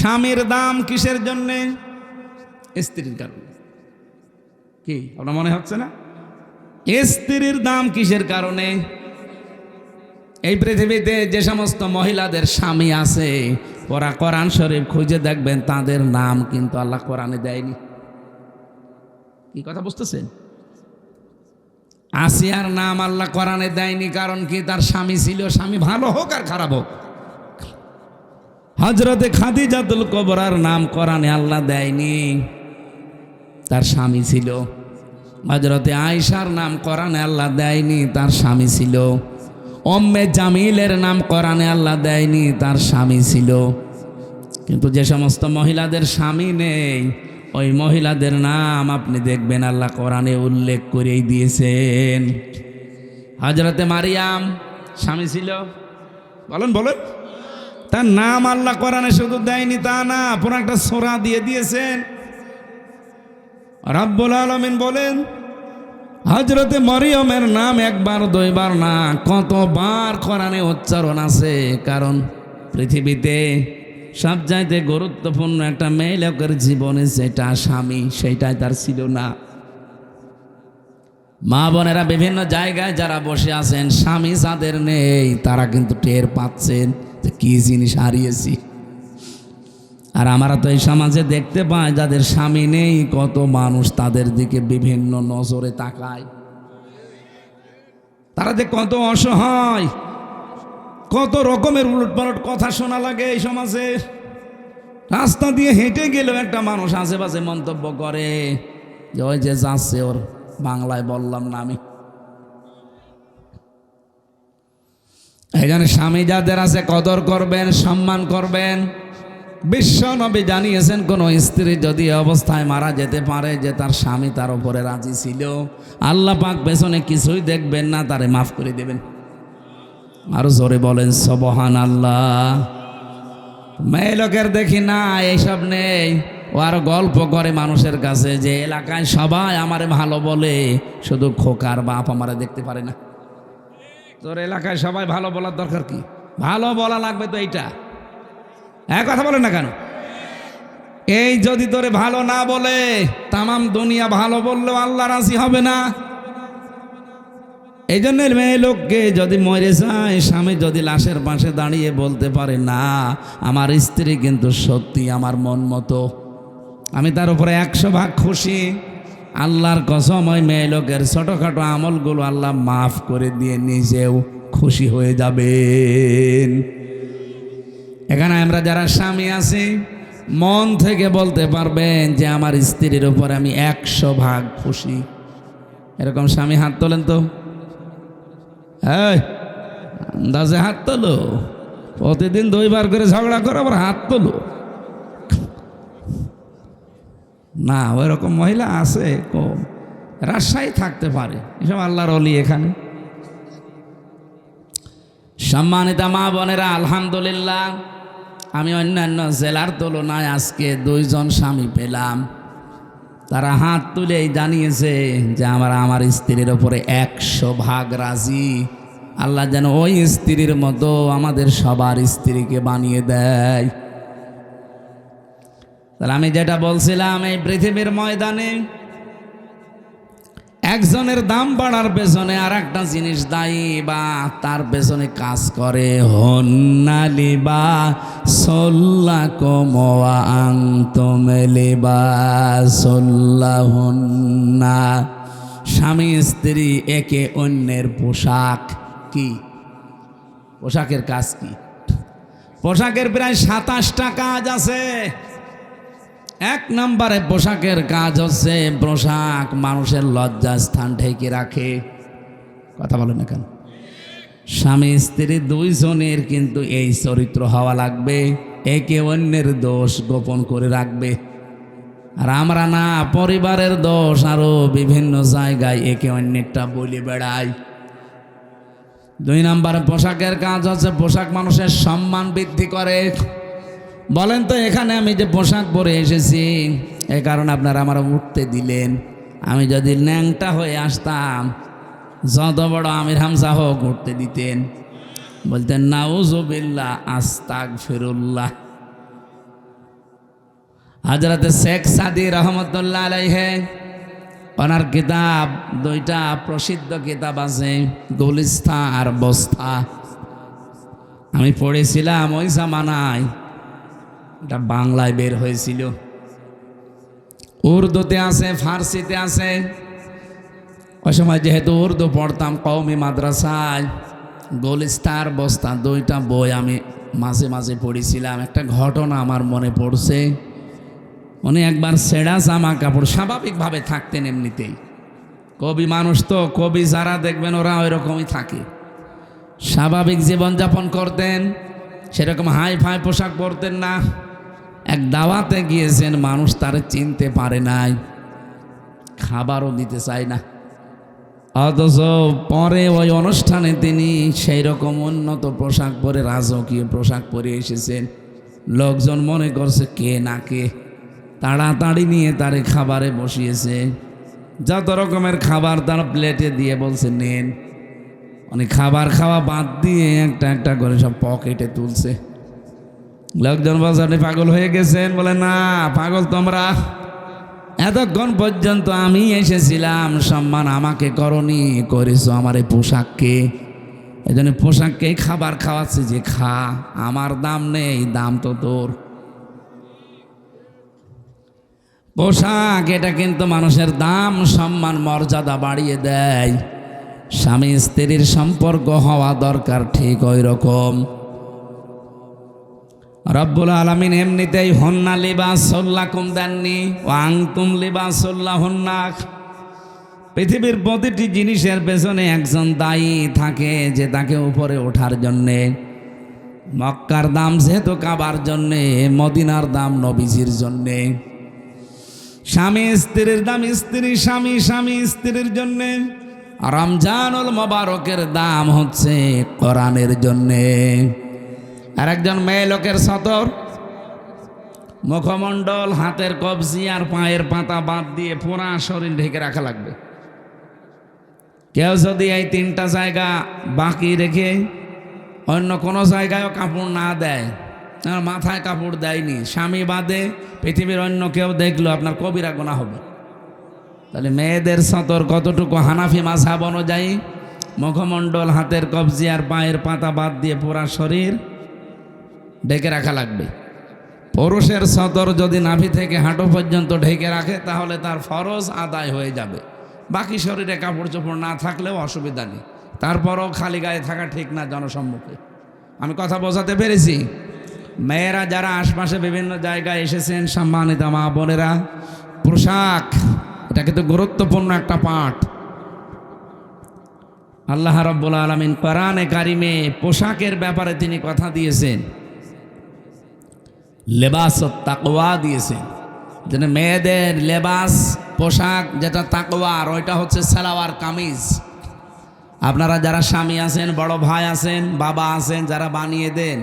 স্বামীর দাম কিসের জন্যে? স্ত্রীর কারণে। কি আপনার মনে হচ্ছে না? স্ত্রীর দাম কিসের কারণে? এই পৃথিবীতে যে সমস্ত মহিলাদের স্বামী আছে, ওরা কোরআন শরীফ খুঁজে দেখবেন তাদের নাম কিন্তু আল্লাহ কোরআনে দেয়নি। কি কথা বুঝতেছেন? আসিয়ার নাম আল্লাহ কোরআনে দেয়নি, কারণ কি? তার স্বামী ছিল, স্বামী ভালো হোক আর খারাপ হোক। হযরতে খাদিজাতুল কুবরার নাম কোরআনে আল্লাহ দেয়নি, তার স্বামী ছিল। হযরতে আয়েশার নাম কোরআনে আল্লাহ দেয়নি, তার স্বামী ছিল। উম্মে জামিলের নাম কোরআনে আল্লাহ দেয়নি, তার স্বামী ছিল। কিন্তু যে সমস্ত মহিলাদের স্বামী নেই, ওই মহিলাদের নাম আপনি দেখবেন আল্লাহ কোরআনে উল্লেখ করেই দিয়েছেন। হযরতে মারিয়াম স্বামী ছিল, বলেন বলেন, তার নাম আল্লাহ কোরআনে শুধু দেয়নি তা না, পুরো একটা সূরা দিয়ে দিয়েছেন। রব্বুল আলামিন বলেন, হযরতে মরিয়মের নাম একবার দুইবার না, কতবার কোরআনে উচ্চারণ আছে। কারণ পৃথিবীতে সবচাইতে গুরুত্বপূর্ণ একটা মেয়ে লোকের জীবনে যেটা স্বামী, সেটাই তার ছিল না। মা বোনেরা বিভিন্ন জায়গায় যারা বসে আছেন, স্বামী যাদের নেই তারা কিন্তু টের পাচ্ছেন যে কি জিনিস হারিয়েছি। আর আমরা তো এই সমাজে দেখতে পাই যাদের স্বামী নেই, কত মানুষ তাদের দিকে বিভিন্ন নজরে তাকায়। তারা যে কত অসহায়, কত রকমের উলটপালট কথা শোনা লাগে এই সমাজে। রাস্তা দিয়ে হেঁটে গেলেও একটা মানুষ আশেপাশে মন্তব্য করে যে ওই যে যাচ্ছে, ওর বাংলায় বললাম না আমি। এখানে স্বামী যাদের আছে কদর করবেন, সম্মান করবেন। বিশ্ব নবী জানিয়েছেন, কোন স্ত্রী যদি অবস্থায় মারা যেতে পারে যে তার স্বামী তার উপরে রাজি ছিল, আল্লাহ পাক পেছনে কিছুই দেখবেন না, তারে মাফ করে দেবেন। আরো জোরে বলেন সুবহানাল্লাহ। মেয়ে লোকের দেখি না এইসব নেই, ও আরো গল্প করে মানুষের কাছে যে এলাকায় সবাই আমারে ভালো বলে, শুধু খোকার বাপ আমারে দেখতে পারে না। তোর এলাকায় সবাই ভালো বলার দরকার কি? ভালো বলা লাগবে তো এইটা। এক কথা বলেন না কেন? এই যদি তোরে ভালো না বলে, তামাম দুনিয়া ভালো বললেও আল্লাহ রাজি হবে না। এই জন্য মেয়ে লোককে যদি মরে যায়, স্বামী যদি লাশের পাশে দাঁড়িয়ে বলতে পারে না আমার স্ত্রী কিন্তু সত্যি আমার মন মতো, আমি তার উপরে 100 ভাগ খুশি, আল্লাহর কসম ওই মেয়ে লোকের ছোটখাটো আমলগুলো আল্লাহ মাফ করে দিয়ে নিজেও খুশি হয়ে যাবেন। এখানে আমরা যারা স্বামী আছি, মন থেকে বলতে পারবেন যে আমার স্ত্রীর উপর আমি 100 ভাগ খুশি। এরকম স্বামী হাত তোলেন তো। আন্দাজে হাত তোলো। প্রতিদিন 2বার করে ঝগড়া করো, আবার হাত তোলো না। ওইরকম মহিলা আছে কম, রাজশাহী থাকতে পারে, এসব আল্লাহর ওলি। এখানে সম্মানিত মা বোনেরা, আলহামদুলিল্লাহ আমি অন্যান্য জেলার তুলনায় আজকে 2 জন স্বামী পেলাম। তারা হাত তুলেই জানিয়েছে যে আমার স্ত্রীর ওপরে 100 ভাগ রাজি। আল্লাহ যেন ওই স্ত্রীর মতো আমাদের সবার স্ত্রীকে বানিয়ে দেয়। তাহলে আমি যেটা বলছিলাম, এই পৃথিবীর ময়দানে একজনের দাম বাড়ার পেছনে আর একটা জিনিস দায়ী বা তার পেছনে কাজ করে। হন্নালিবা সল্লাকুম ওয়া আনতুম লিবাসুল্লাহুন্না। স্বামী স্ত্রী একে অন্যের পোশাক। কি পোশাকের কাজ? কি পোশাকের প্রায় 27টা কাজ আছে। 1 নম্বরে পোশাকের কাজ হচ্ছে, পোশাক মানুষের লজ্জাস্থান ঢেকে রাখে। কথা বলেন না কেন? স্বামী স্ত্রী 2 জনের কিন্তু এই চরিত্র হওয়া লাগবে, একে অন্যের দোষ গোপন করে রাখবে। আর আমরা না, পরিবারের দোষ আরো বিভিন্ন জায়গায় একে অন্যেরটা বলে বেড়াই। 2 নম্বরে পোশাকের কাজ হচ্ছে, পোশাক মানুষের সম্মান বৃদ্ধি করে। বলেন তো, এখানে আমি যে পোশাক পরে এসেছি, এই কারণে আপনারা আমার উঠতে দিলেন। আমি যদি ন্যাংটা হয়ে আসতাম, যত বড় আমির হামজা হোক উঠতে দিতেন, বলতেন নাউজুবিল্লাহ আস্তাগফিরুল্লাহ। হযরত শেখ সাদি রহমতুল্লাহ আলাইহি ওনার কিতাব দুইটা প্রসিদ্ধ কিতাব আছে, গুলিস্তা আর বস্তা। আমি পড়েছিলাম ওই জামানায়, এটা বাংলায় বের হয়েছিল, উর্দুতে আছে, ফার্সিতে আছে। ওই সময় যেহেতু উর্দু পড়তাম কওমি মাদ্রাসায়, গুলিস্তার বস্তা দুইটা বই আমি মাঝে মাঝে পড়েছিলাম। একটা ঘটনা আমার মনে পড়ছে। উনি একবার ছেঁড়া জামা কাপড়, স্বাভাবিকভাবে থাকতেন এমনিতেই, কবি মানুষ তো, কবি যারা দেখবেন ওরা ওই রকমই থাকে, স্বাভাবিক জীবনযাপন করতেন, সেরকম হাই ফাই পোশাক পরতেন না। এক দাওয়াতে গিয়েছেন, মানুষ তারে চিনতে পারে নাই, খাবারও দিতে চায় না, অথচ পরে ওই অনুষ্ঠানে তিনি সেই রকম উন্নত পোশাক পরে, রাজকীয় পোশাক পরে এসেছেন। লোকজন মনে করছে কে না কে, তাড়াতাড়ি নিয়ে তারে খাবারে বসিয়েছে। যত রকমের খাবার তার প্লেটে দিয়ে বলছে নেন। উনি খাবার খাওয়া বাদ দিয়ে একটা একটা করে সব পকেটে তুলছে। লোকজন বলছে আপনি পাগল হয়ে গেছেন? বলে না, পাগল তোমরা, এতক্ষণ পর্যন্ত আমি এসেছিলাম, সম্মান আমাকে করনি, করেছো আমার এই পোশাককে, এই জন্য পোশাককেই খাবার খাওয়াচ্ছে, যে খা, আমার দাম নেই, দাম তো তোর। পোশাক এটা কিন্তু মানুষের দাম, সম্মান, মর্যাদা বাড়িয়ে দেয়। স্বামী স্ত্রীর সম্পর্ক হওয়া দরকার ঠিক ওই রকম। রব্বুল আলামিন এমনিতেই হন্না লিবাসুল লাকুম দেননি, ওয়া আনতুম লিবাসুল লাহুন্না। পৃথিবীর প্রতিটি জিনিসের পেছনে একজন দায়ী থাকে, যে তাকে উপরে ওঠার জন্যে। মক্কার দাম যেহেতু কাবার জন্যে, মদিনার দাম নবীজির জন্যে। স্বামী স্ত্রীর দাম স্ত্রী স্বামী, স্বামী স্ত্রীর জন্যে। রমজানুল মোবারকের দাম হচ্ছে কোরআনের জন্যে। আর একজন মেয়ে লোকের সতর, মুখমণ্ডল, হাতের কবজি আর পায়ের পাতা বাদ দিয়ে পুরা শরীর ঢেকে রাখা লাগবে। কেউ যদি এই তিনটা জায়গা বাকি রেখে অন্য কোনো জায়গায়ও কাপড় না দেয়, মাথায় কাপড় দেয়নি, স্বামী বাদে পৃথিবীর অন্য কেউ দেখলো, আপনার কবিরা গুনাহ হবে। তাহলে মেয়েদের সতর কতটুকু? হানাফি মাযহাব অনুযায়ী মুখমণ্ডল, হাতের কবজি আর পায়ের পাতা বাদ দিয়ে পুরা শরীর ঢেকে রাখা লাগবে। পুরুষের সতর যদি নাভি থেকে হাঁটু পর্যন্ত ঢেকে রাখে, তাহলে তার ফরজ আদায় হয়ে যাবে। বাকি শরীরে কাপড় চোপড় না থাকলেও অসুবিধা নেই, তারপরও খালি গায়ে থাকা ঠিক না জনসম্মুখে। আমি কথা বোঝাতে পেরেছি? মেয়েরা যারা আশপাশে বিভিন্ন জায়গায় এসেছেন, সম্মানিত মা বোনেরা, পোশাক এটা কিন্তু গুরুত্বপূর্ণ একটা পাঠ। আল্লাহ রাব্বুল আলামিন কোরআনে কারিমে পোশাকের ব্যাপারে তিনি কথা দিয়েছেন, লেবাসুত তাকওয়া দিয়েছেন। যেন মেয়েদের লেবাস, পোশাক যেটা তাকওয়ার, ওইটা হচ্ছে সালোয়ার কামিজ। আপনারা যারা স্বামী আছেন, বড় ভাই আছেন, বাবা আছেন, যারা বানিয়ে দেন,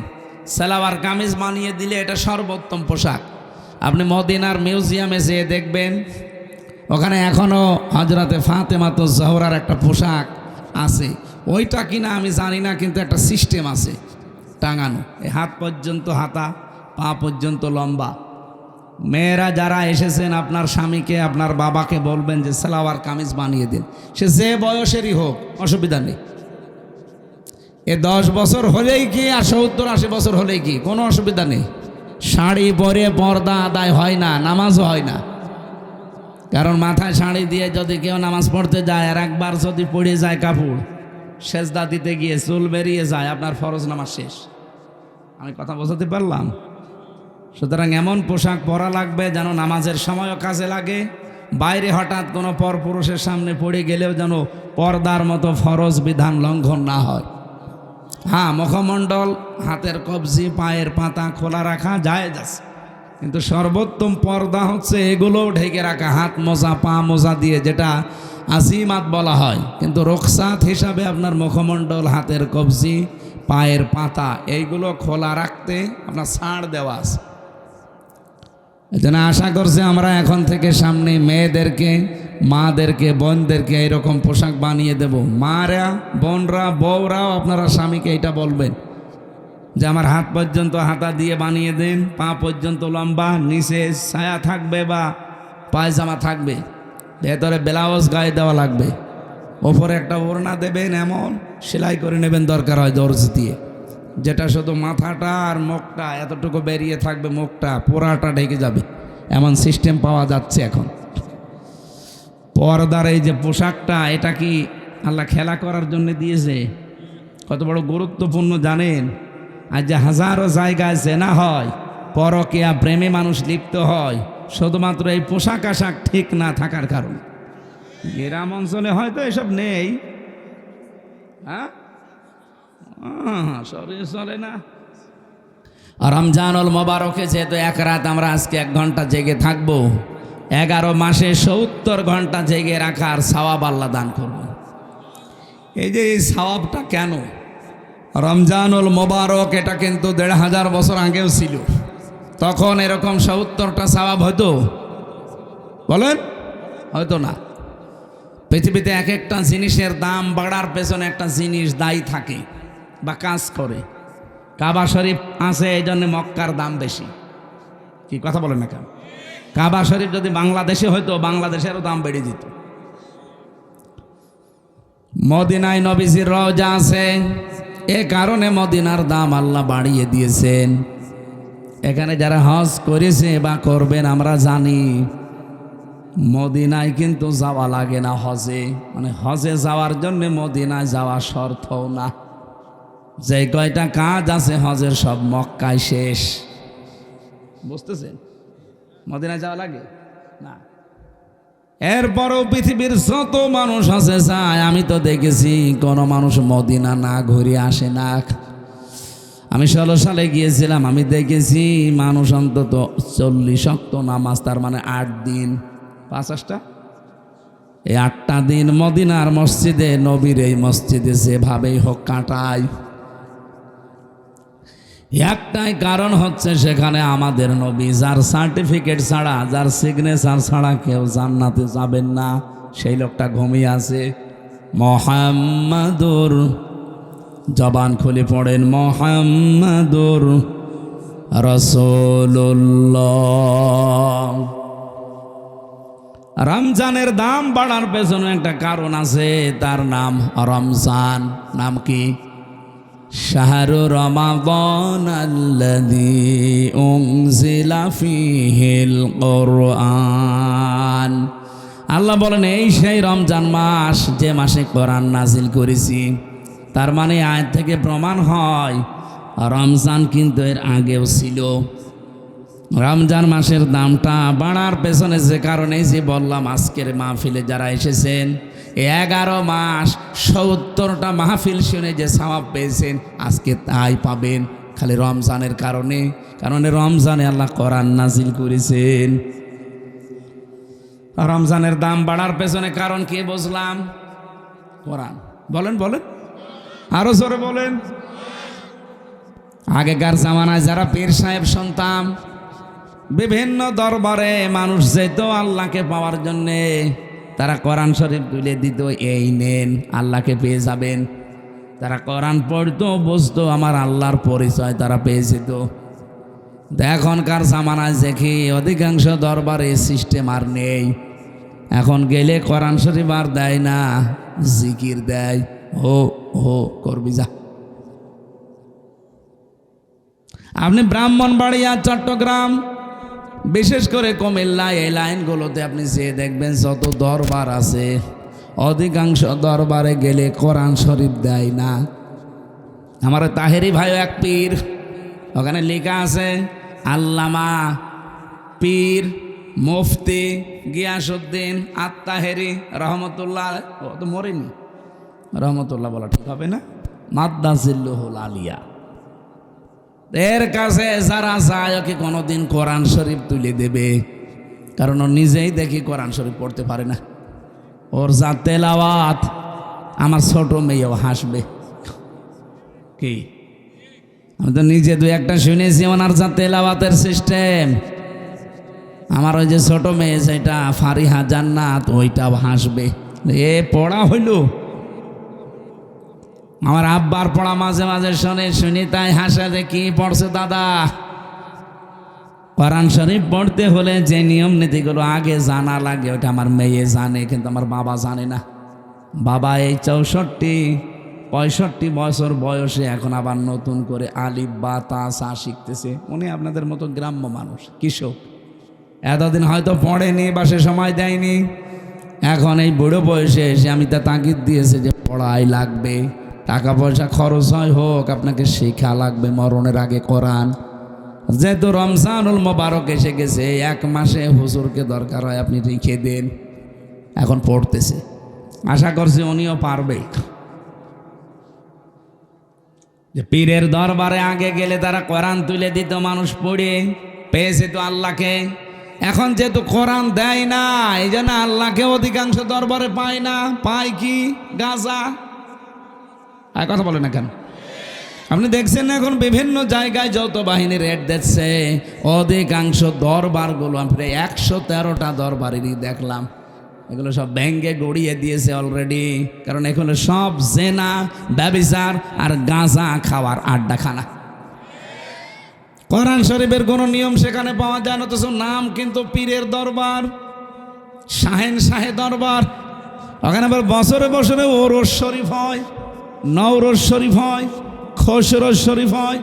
সালোয়ার কামিজ বানিয়ে দিলে এটা সর্বোত্তম পোশাক। আপনি মদিনার মিউজিয়ামে যেয়ে দেখবেন, ওখানে এখনও হযরতে ফাতেমাতুজ জোহরার একটা পোশাক আছে। ওইটা কিনা আমি জানি না, কিন্তু একটা সিস্টেম আছে টাঙানো, এই হাত পর্যন্ত হাতা, পা পর্যন্ত লম্বা। মেয়েরা যারা এসেছেন, আপনার স্বামীকে, আপনার বাবাকে বলবেন যে সালোয়ার কামিজ বানিয়ে দিন, সে যে বয়সেরই হোক, অসুবিধা নেই। এ 10 বছর হলেই কি আর 70-80 বছর হলেই কি, কোনো অসুবিধা নেই। শাড়ি পরে পর্দা আদায় হয় না, নামাজও হয় না। কারণ মাথায় শাড়ি দিয়ে যদি কেউ নামাজ পড়তে যায়, আর একবার যদি পড়ে যায় কাপড়, সেজদা দিতে গিয়ে চুল বেরিয়ে যায়, আপনার ফরজ নামাজ শেষ। আমি কথা বোঝাতে পারলাম? সুতরাং এমন পোশাক পরা লাগবে যেন নামাজের সময়ও কাজে লাগে, বাইরে হঠাৎ কোনো পরপুরুষের সামনে পড়ে গেলেও যেন পর্দার মতো ফরজ বিধান লঙ্ঘন না হয়। হ্যাঁ, মুখমণ্ডল, হাতের কবজি, পায়ের পাতা খোলা রাখা জায়েজ আছে, কিন্তু সর্বোত্তম পর্দা হচ্ছে এগুলোও ঢেকে রাখা, হাত মোজা, পা মোজা দিয়ে, যেটা আজিমাত বলা হয়। কিন্তু রুখসাত হিসাবে আপনার মুখমণ্ডল, হাতের কবজি, পায়ের পাতা এইগুলো খোলা রাখতে আপনার ছাড় দেওয়া আছে। এই জন্য আশা করছি আমরা এখন থেকে সামনে মেয়েদেরকে, মাদেরকে, বোনদেরকে এইরকম পোশাক বানিয়ে দেব। মারা, বোনরা, বউরাও আপনারা স্বামীকে এটা বলবেন যে আমার হাত পর্যন্ত হাতা দিয়ে বানিয়ে দেন, পা পর্যন্ত লম্বা, নিচে ছায়া থাকবে বা পায়জামা থাকবে, ভেতরে ব্লাউজ গায়ে দেওয়া লাগবে, ওপরে একটা ওড়না দেবেন, এমন সেলাই করে নেবেন দরকার হয় দর্জি দিয়ে, যেটা শুধু মাথাটা আর মুখটা এতটুকু বেরিয়ে থাকবে, মুখটা পোড়াটা ঢেকে যাবে, এমন সিস্টেম পাওয়া যাচ্ছে এখন। পর্দার এই যে পোশাকটা, এটা কি আল্লাহ খেলা করার জন্য দিয়েছে? কত বড় গুরুত্বপূর্ণ জানেন? আর যে হাজারো জায়গায় জেনা হয়, পরকীয়া প্রেমে মানুষ লিপ্ত হয়, শুধুমাত্র এই পোশাক আশাক ঠিক না থাকার কারণে। গ্রাম অঞ্চলে হয়তো এসব নেই, হ্যাঁ শরীর চলে না। রমজানুল মোবারকে যেহেতু এক রাত, আমরা আজকে 1 ঘন্টা জেগে থাকবো, 11 মাসে 70 ঘন্টা জেগে রাখার সওয়াব আল্লাহ দান করবে। এই যে এই সওয়াবটা কেন? রমজানুল মোবারক এটা কিন্তু 1500 বছর আগেও ছিল, তখন এরকম 70টা সওয়াব হয়তো? বলেন, হয়তো না। পৃথিবীতে এক একটা জিনিসের দাম বাড়ার পেছনে একটা জিনিস দায়ী থাকে বা কাজ করে। কাবা শরীফ আছে, এই জন্য মক্কার দাম বেশি। কি কথা বলেন না কেন? কাবা শরীফ যদি বাংলাদেশে হয়তো, বাংলাদেশেরও দাম বেড়ে যেত। মদিনায় নবীজির রওজা আছে, এ কারণে মদিনার দাম আল্লাহ বাড়িয়ে দিয়েছেন। এখানে যারা হজ করেছে বা করবেন, আমরা জানি মদিনায় কিন্তু যাওয়া লাগে না হজে, মানে হজে যাওয়ার জন্য মদিনায় যাওয়া শর্তও না। যে কয়টা কাজ আছে হজের সব মক্কায় শেষ। বুঝতেছেন? মদিনায় যাওয়া লাগে না। এরপরও পৃথিবীর যত মানুষ আছে যায়, আমি তো দেখেছি কোনো মানুষ মদিনা না ঘুরে আসে না। আমি 16 সালে গিয়েছিলাম, আমি দেখেছি মানুষ অন্তত 40 ওয়াক্ত নামাজ, তার মানে 8 দিন 50টা, এই 8টা দিন মদিনার মসজিদে, নবীর এই মসজিদে যেভাবেই হোক কাটায়। একটাই কারণ হচ্ছে, সেখানে আমাদের নবী, যার সার্টিফিকেট ছাড়া, যার সিগনেচার ছাড়া কেউ জান্নাতে যাবেন না, সেই লোকটা ঘুমিয়ে আছে। মুহাম্মাদুর, জবান খুলে পড়েন, মুহাম্মাদুর রাসূলুল্লাহ। রমজানের দাম বাড়ার পেছনে একটা কারণ আছে, তার নাম রমজান। নাম কি? শাহরু রমাদান আল্লাযী উনজিলা ফীহিল কুরআন। আল্লাহ বলেন, এই সেই রমজান মাস, যে মাসে কোরআন নাজিল করেছি। তার মানে আয়াত থেকে প্রমাণ হয় রমজান কিন্তু এর আগেও ছিল। রমজান মাসের দামটা বাড়ার পেছনে যে কারণে, যে বললাম, আজকের মাহফিলে যারা এসেছেন, 11 মাস 70টা মাহফিল শুনে যে সওয়াব পেয়েছেন, আজকে তাই পাবেন খালি রমজানের কারণে। কারণ রমজানে আল্লাহ কোরআন নাজিল করেছেন। রমজানের দাম বাড়ার পেছনে কারণ কি বুঝলাম? কোরআন। বলেন বলেন, আরো জোরে বলেন। আগেকার জামানায় যারা পীর সাহেব শুনতাম, বিভিন্ন দরবারে মানুষ যেত আল্লাহকে পাওয়ার জন্যে, তারা কোরআন শরীফ তুলে দিত, এই নেন আল্লাহকে পেয়ে যাবেন। তারা কোরআন পড়তো, বুঝতো আমার আল্লাহর পরিচয় তারা পেয়ে যেত। এখনকার জামানায় দেখি অধিকাংশ দরবারে সিস্টেম আর নেই। এখন গেলে কোরআন শরীফ আর দেয় না, জিকির দেয়, হো হো করবি যা। আপনি ব্রাহ্মণবাড়িয়া, চট্টগ্রাম, বিশেষ করে কুমিল্লা, এই লাইনগুলোতে আপনি যে দেখবেন যত দরবার আছে, অধিকাংশ দরবারে গেলে কোরআন শরীফ দেয় না। আমার তাহেরি ভাই এক পীর, ওখানে লেখা আছে আল্লামা পীর মুফতি গিয়াসউদ্দিন আত-তাহেরি রহমতুল্লাহ। ও তো মরেনি, রহমতুল্লাহ বলা ঠিক হবে না, মাদ্দাজিল্লুহুল আলিয়া। এর কাছে যারা যায়, ওকে কোনোদিন কোরআন শরীফ তুলে দেবে, কারণ ও নিজেই দেখি কোরআন শরীফ পড়তে পারে না। ওর যা তেলাওয়াত, আমার ছোট মেয়েও হাসবে। কি, আমি তো নিজে 2-1টা শুনেছি ওনার যা তেলাওয়াতের সিস্টেম। আমার ওই যে ছোট মেয়ে, যেটা ফারিহা জান্নাত, ওইটাও হাসবে। এ পড়া হইল। আমার আব্বার পড়া মাঝে মাঝে শুনি তাই হাসা যে কি পড়ছে দাদা। কোরআন শরীফ পড়তে হলে যে নিয়ম নীতিগুলো আগে জানা লাগে ওটা আমার মেয়ে জানে, কিন্তু আমার বাবা জানে না। বাবা এই 65 বছর বয়সে এখন আবার নতুন করে আলিফ বা তা সা শিখতেছে। উনি আপনাদের মতো গ্রাম্য মানুষ, কৃষক, এতদিন হয়তো পড়েনি বা সে সময় দেয়নি। এখন এই বুড়ো বয়সে এসে আমি তা তাগিদ দিয়েছে যে পড়াই লাগবে, টাকা পয়সা খরচ হয় হোক, আপনাকে শেখা লাগবে মরণের আগে কোরআন। যেহেতু রমজানুল মোবারক এসে গেছে, 1 মাসে হুজুরকে দরকার হয় আপনি রেখে দেন। এখন পড়তেছে, আশা করছি উনিও পারবে। যে পীরের দরবারে আগে গেলে তারা কোরআন তুলে দিত, মানুষ পড়ে পেয়েছে তো আল্লাহকে। এখন যেহেতু কোরআন দেয় না, এই জন্য আল্লাহকে অধিকাংশ দরবারে পায় না, পায় কি গাঁজা। আর কথা বলে না কেন? আপনি দেখছেন না এখন বিভিন্ন জায়গায় যৌথ বাহিনী রেড দিচ্ছে, অধিকাংশ দরবারগুলো আমি 113টা দরবারেরই দেখলাম, এগুলো সব ব্যাঙ্গে গড়িয়ে দিয়েছে অলরেডি। কারণ এগুলো সব জেনা, ব্যভিচার আর গাঁজা খাওয়ার আড্ডাখানা। কোরআন শরীফের কোনো নিয়ম সেখানে পাওয়া যায় না, অথচ নাম কিন্তু পীরের দরবার, শাহে দরবার। ওখানে আবার বছরে বছরে ওরস শরীফ হয়, নওরোজ শরীফ হয়, খসরোজ শরীফ হয়,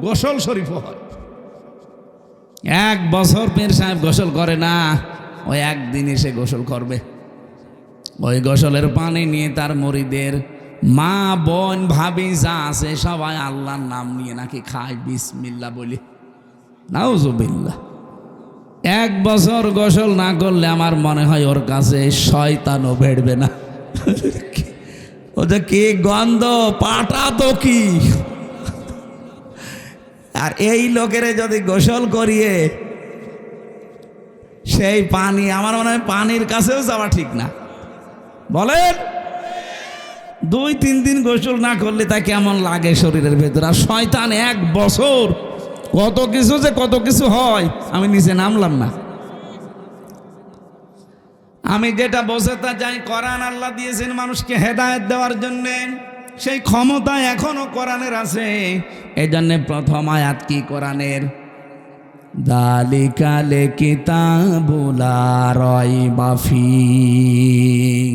গোসল শরীফও হয়। 1 বছর পীর সাহেব গোসল করে না, ওই একদিন এসে গোসল করবে। ওই গোসলের পানি নিয়ে তার মুরিদের মা, বোন, ভাবি যা আছে সবাই আল্লাহর নাম নিয়ে নাকি খায়, বিসমিল্লাহ বলি, নাউজুবিল্লাহ। 1 বছর গোসল না করলে আমার মনে হয় ওর কাছে শয়তানও বেড়বে না। ওটা কি গন্ধ, পাটা তো কি। আর এই লোকেরে যদি গোসল করিয়ে সেই পানি, আমার মনে হয় পানির কাছেও যাওয়া ঠিক না। বলেন 2-3 দিন গোসল না করলে তা কেমন লাগে শরীরের ভেতর। আর শয়তান 1 বছর কত কিছু হয়, আমি নিচে নামলাম না। আমি যেটা বোঝাতে চাই, কোরআন আল্লাহ দিয়েছেন মানুষকে হেদায়েত দেওয়ার জন্য, সেই ক্ষমতা এখনো কোরআনের আছে। এই জন্য প্রথম আয়াত কি কোরআনের? যালিকাল কিতাবুল লা রাইবা ফীহ।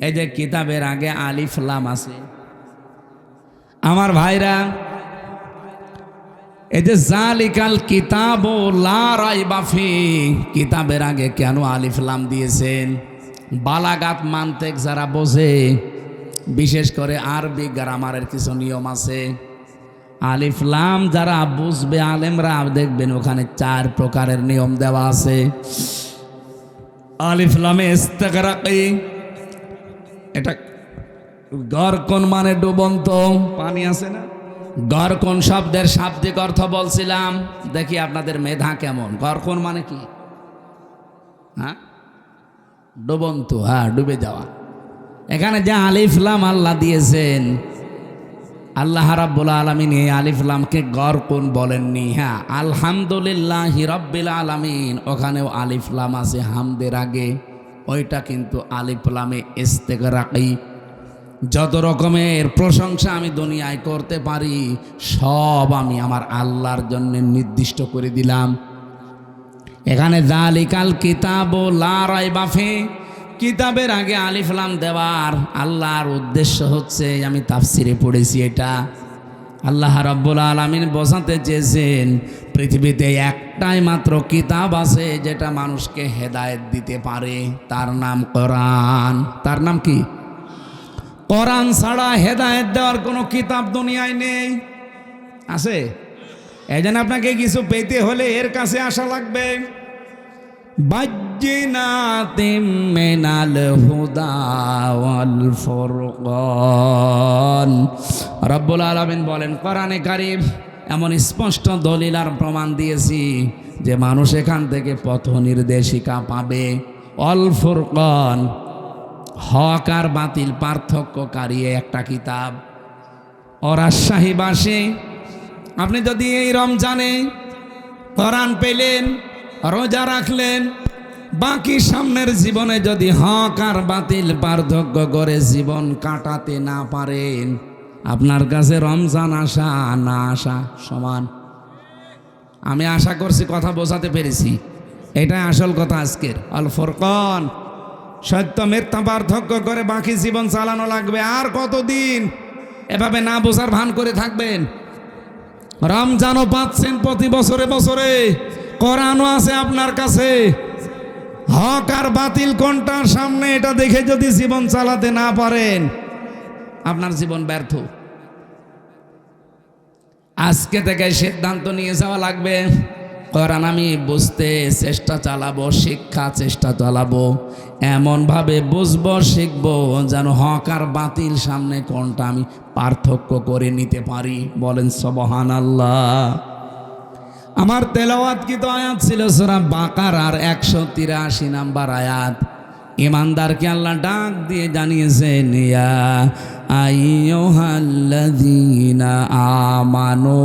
এই যে কিতাবের আগে আলিফ লাম আছে, আমার ভাইরা, এই যে যালিকাল কিতাবুল লা রাইবা ফীহ, কিতাবের আগে কেন আলিফ লাম দিয়েছেন? বালাগাত মান্তেক যারা বোঝে, বিশেষ করে আরবি গ্রামারের কিছু নিয়ম আছে, আলিফ লাম যারা বুঝবে আলেমরা দেখবেন ওখানে 4 প্রকারের নিয়ম দেওয়া আছে। আলিফ লামে ইস্তিগরাকি, এটা গরকন মানে ডুবন্ত পানি আছে না, গরকন শব্দের শাব্দিক অর্থ বলছিলাম, দেখি আপনাদের মেধা কেমন। গরকন মানে কি? হ্যাঁ, ডুবন্ত, হ্যাঁ, ডুবে যাওয়া। এখানে যে আলিফ লাম আল্লাহ দিয়েছেন, আল্লাহ রাব্বুল আলামিন এই আলিফ লামকে গরকন বলেননি। হ্যাঁ, আলহামদুলিল্লাহি রাব্বিল আলামিন, ওখানেও আলিফ লাম আছে হামদের আগে, ওইটা কিন্তু আলিফ লামে ইস্তিগরাকি। যত রকমের প্রশংসা আমি দুনিয়ায় করতে পারি সব আমি আমার আল্লাহর জন্য নির্দিষ্ট করে দিলাম। এখানে যালিকাল কিতাবু লা রাইবা ফীহ, কিতাবের আগে আলিফ লাম দেওয়ার আল্লাহর উদ্দেশ্য হচ্ছে, আমি তাফসিরে পড়েছি, এটা আল্লাহ রাব্বুল আলামিন বোঝাতে চেয়েছেন পৃথিবীতে একটাই মাত্র কিতাব আছে যেটা মানুষকে হেদায়েত দিতে পারে, তার নাম কোরআন। তার নাম কি? কোরআন ছাড়া হেদায়েত দেওয়ার কোনো কিতাব দুনিয়ায় নেই। আছে? এই জন্য আপনাকে কিছু পেতে হলে এর কাছে আসা লাগবে। বাজ্জিনাতিম মিনাল হুদা ওয়াল ফুরকান। রব্বুল আলামিন বলেন কোরআনে কারীম এমন স্পষ্ট দলিল আর প্রমাণ দিয়েছি যে মানুষ এখান থেকে পথ নির্দেশিকা পাবে। অল ফুরকান, হক আর বাতিল পার্থক্যকারী একটা কিতাব। ও রাজশাহীবাসী, আপনি যদি এই রমজানে কোরআন পেলেন, রোজা রাখলেন, বাকি সামনের জীবনে যদি হক আর বাতিল পার্থক্য করে জীবন কাটাতে না পারেন, আপনার কাছে রমজান আসা না আসা সমান। আমি আশা করছি কথা বোঝাতে পেরেছি। এটাই আসল কথা আজকের আল ফুরকান। সত্য মিথ্যা পার্থক্য করে বাকি জীবন চালানো লাগবে। আর কতদিন এভাবে না বোঝার ভান করে থাকবেন? রমজানও পাচ্ছেন প্রতি বছরে বছরে, কোরআনও আছে আপনার কাছে। হক আর বাতিল কোনটার সামনে এটা দেখে যদি জীবন চালাতে না পারেন, আপনার জীবন ব্যর্থ। আজকে থেকে সিদ্ধান্ত নিয়ে যাওয়া লাগবে, কোরআন আমি বুঝতে চেষ্টা চালাবো, শিক্ষা চেষ্টা চালাবো, এমনভাবে বুঝবো শিখবো যেন হক আর বাতিল সামনে কোনটা আমি পার্থক্য করে নিতে পারি। বলেন সুবহানাল্লাহ। আমার তেলাওয়াতকৃত আয়াত ছিল সূরা বাকারার 183 নাম্বার আয়াত। ইমানদারকে আল্লাহ ডাক দিয়ে জানিয়েছেন, ইয়া আইয়ুহাল্লাযীনা আমানু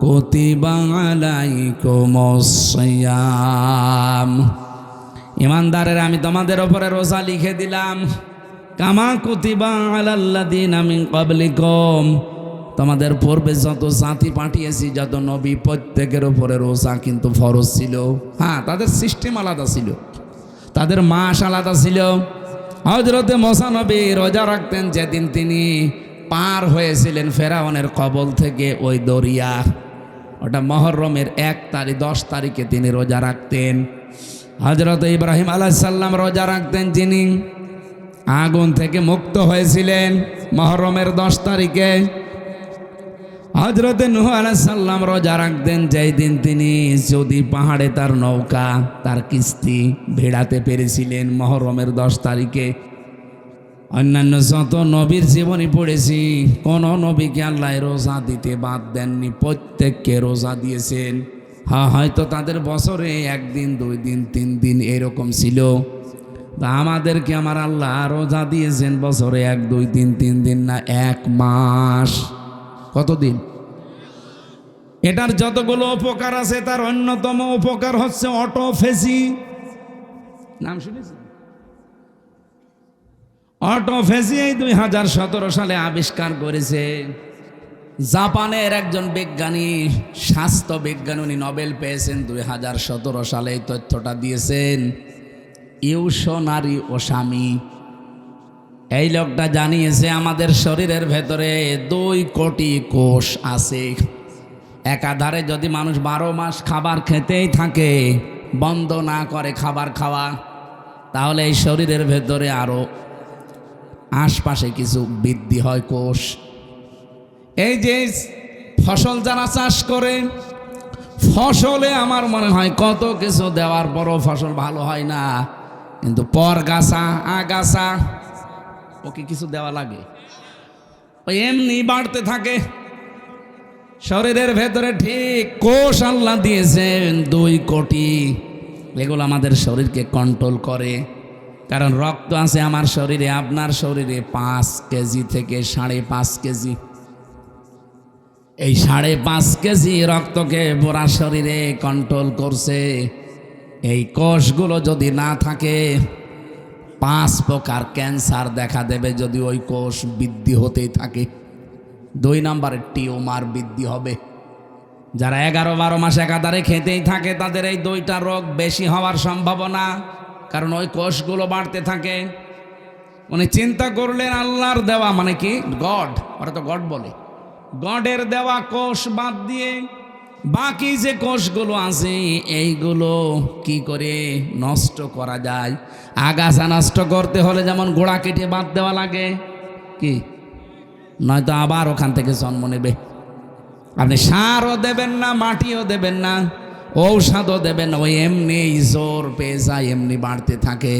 কুতিবা আলাইকুমুস সিয়াম। ইমানদারের আমি তোমাদের উপরে রোজা লিখে দিলাম, কামা কুতিবা আলাল্লাযীনা মিন ক্বাবলিকুম। তোমাদের পূর্বে যত জাতি পাঠিয়েছি, যত নবী, প্রত্যেকের উপরে রোজা কিন্তু ফরজ ছিল। হ্যাঁ, তাদের সিস্টেম আলাদা ছিল, তাদের মাস আলাদা ছিল। হযরতে মুসা নবী রোজা রাখতেন যেদিন তিনি পার হয়েছিলেন ফেরাউনের কবল থেকে ওই দরিয়া, ওটা মুহররমের 10 তারিখে তিনি রোজা রাখতেন। হযরত ইব্রাহিম আলাইহিস সালাম রোজা রাখতেন, যিনি আগুন থেকে মুক্ত হয়েছিলেন মুহররমের 10 তারিখে। হযরত নূহ আলাইহিস সালাম রোজা রাখতেন যেই দিন তিনি যদি পাহাড়ে তার নৌকা, তার কিস্তি ভেড়াতে পেরেছিলেন মুহররমের 10 তারিখে। অন্যান্য যত নবীর জীবনী পড়েছি, কোন নবীকে আল্লাহ রোজা দিতে বাদ দেননি, প্রত্যেককে রোজা দিয়েছেন। হ্যাঁ, হয়তো তাদের বছরে 1 দিন 2 দিন 3 দিন এরকম ছিল, তা আমাদেরকে আমার আল্লাহ রোজা দিয়েছেন বছরে 1 2 3 3 দিন না, 1 মাস। কতদিন? এটার যতগুলো উপকার আছে তার অন্যতম উপকার হচ্ছে অটোফেজি। নাম শুনেছেন? অটোফেজি এই 2017 সালে আবিষ্কার করেছে জাপানের একজন বিজ্ঞানী, স্বাস্থ্য বিজ্ঞানী, উনি নোবেল পেয়েছেন 2017 সালে। এই তথ্যটা দিয়েছেন ইউশোনারি ওসামি। এই লোকটা জানিয়েছে আমাদের শরীরের ভেতরে 2 কোটি কোষ আছে। একাধারে যদি মানুষ 12 মাস খাবার খেতেই থাকে, বন্ধ না করে খাবার খাওয়া, তাহলে এই শরীরের ভেতরে আরো আশপাশে কিছু বৃদ্ধি হয় কোষ। এই যে ফসল যারা চাষ করে, ফসলে আমার মনে হয় কত কিছু দেওয়ার পরও ফসল ভালো হয় না, কিন্তু পরগাছা, আগাছা, ওকে কিছু দেওয়া লাগে, ওই এমনি বাড়তে থাকে শরীরের ভেতরে। ঠিক কোষ আল্লাহ দিয়েছেন 2 কোটি। এগুলো আমাদের শরীরকে কন্ট্রোল করে। কারণ রক্ত আছে আমার শরীরে, আপনার শরীরে 5 কেজি থেকে 5.5 কেজি। এই 5.5 কেজি রক্তকে পুরা শরীরে কন্ট্রোল করছে। এই কোষগুলো যদি না থাকে, 5 প্রকার ক্যান্সার দেখা দেবে যদি ওই কোষ বৃদ্ধি হতেই থাকে। 2 নম্বরে টিউমার বৃদ্ধি হবে। যারা 11-12 মাস একাধারে খেতেই থাকে, তাদের এই 2টা রোগ বেশি হওয়ার সম্ভাবনা, কারণ ওই কোষগুলো বাড়তে থাকে। উনি চিন্তা করলেন আল্লাহর দেওয়া, মানে কি গড, ওরা তো গড বলে, গডের দেওয়া কোষ বাদ দিয়ে বাকি যে কোষগুলো আছে এইগুলো কি করে নষ্ট করা যায়। আগাছা নষ্ট করতে হলে যেমন গোড়া কেটে বাদ দেওয়া লাগে, কি নয়তো আবার ওখান থেকে জন্ম নেবে। আপনি সারও দেবেন না, মাটিও দেবেন না, ঔষধও দেবেন না, ওই এমনি জোর পেয়ে যায়, এমনি বাড়তে থাকে।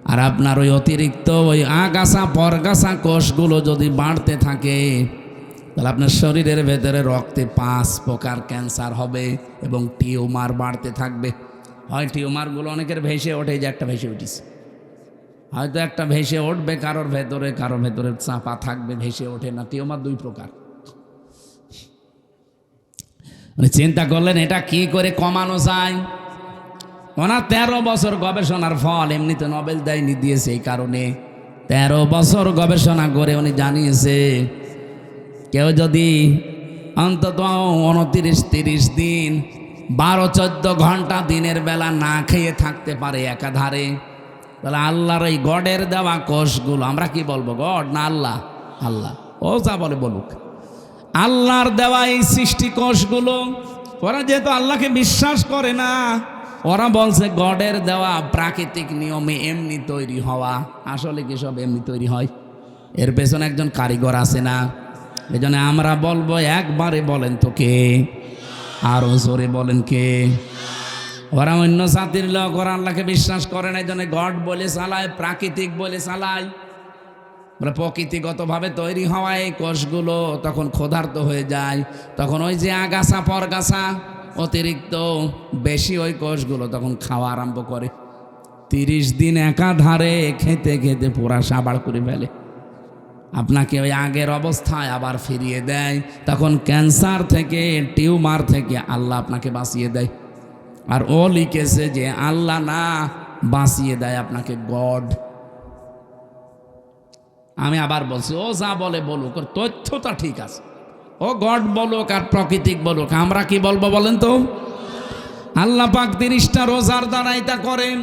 আর আপনার ওই অতিরিক্ত ওই আগাছা পরগাছা কোষগুলো যদি বাড়তে থাকে, তাহলে আপনার শরীরের ভেতরে রক্তে 5 প্রকার ক্যান্সার হবে এবং টিউমার বাড়তে থাকবে। হয় টিউমারগুলো অনেকের ভেসে ওঠে, যে একটা ভেসে উঠিস, হয়তো একটা ভেসে উঠবে কারোর ভেতরে চাপা থাকবে, ভেসে ওঠে না। টিউমার 2 প্রকার। চিন্তা করলেন এটা কি করে কমানো যায়। ওনার 13 বছর গবেষণার ফল, এমনিতে নোবেল দিয়েছে এই কারণে। 13 বছর গবেষণা করে উনি জানিয়েছে কেউ যদি অন্তত 29-30 দিন 12-14 ঘন্টা দিনের বেলা না খেয়ে থাকতে পারে একাধারে, তাহলে আল্লাহর এই গডের দেওয়া কোষগুলো, আমরা কি বলবো, গড না আল্লাহ? আল্লাহ। ও যা বলে বলুক, আল্লাহর দেওয়া এই সৃষ্টি কোষগুলো, ওরা যেহেতু আল্লাহকে বিশ্বাস করে না, ওরা বলছে গডের দেওয়া প্রাকৃতিক নিয়মে এমনি তৈরি হওয়া। আসলে কি সব এমনি তৈরি হয়? এর পেছনে একজন কারিগর আছে না? এই জন্য আমরা বলবো, একবারে বলেন তো কে? আরো জোরে বলেন কে? ওরা অন্য জাতির লোক, ওরা আল্লাহকে বিশ্বাস করে না, এই জন্য গড বলে চালায়, প্রাকৃতিক বলে চালায়। বলে প্রকৃতিগতভাবে তৈরি হওয়া এই কোষগুলো তখন ক্ষুধার্ত হয়ে যায়, তখন ওই যে আগাছা পরগাছা অতিরিক্ত বেশি ওই কোষগুলো তখন খাওয়া আরম্ভ করে। 30 দিন একাধারে খেতে খেতে পুরা সাবাড় করে ফেলে, আপনাকে ওই আগের অবস্থায় আবার ফিরিয়ে দেয়। তখন ক্যান্সার থেকে, টিউমার থেকে আল্লাহ আপনাকে বাঁচিয়ে দেয়। আর ও লিখেছে যে আল্লাহ না, বাঁচিয়ে দেয় আপনাকে গড। আমি আবার বলছি, ও যা বলে বলুক, ওর তথ্যটা ঠিক আছে। ও গড বলুক আর প্রাকৃতিক বলুক, আমরা কি বলবো বলেন তো? আল্লাহ পাক 30টা রোজার দ্বারা এটা করেন।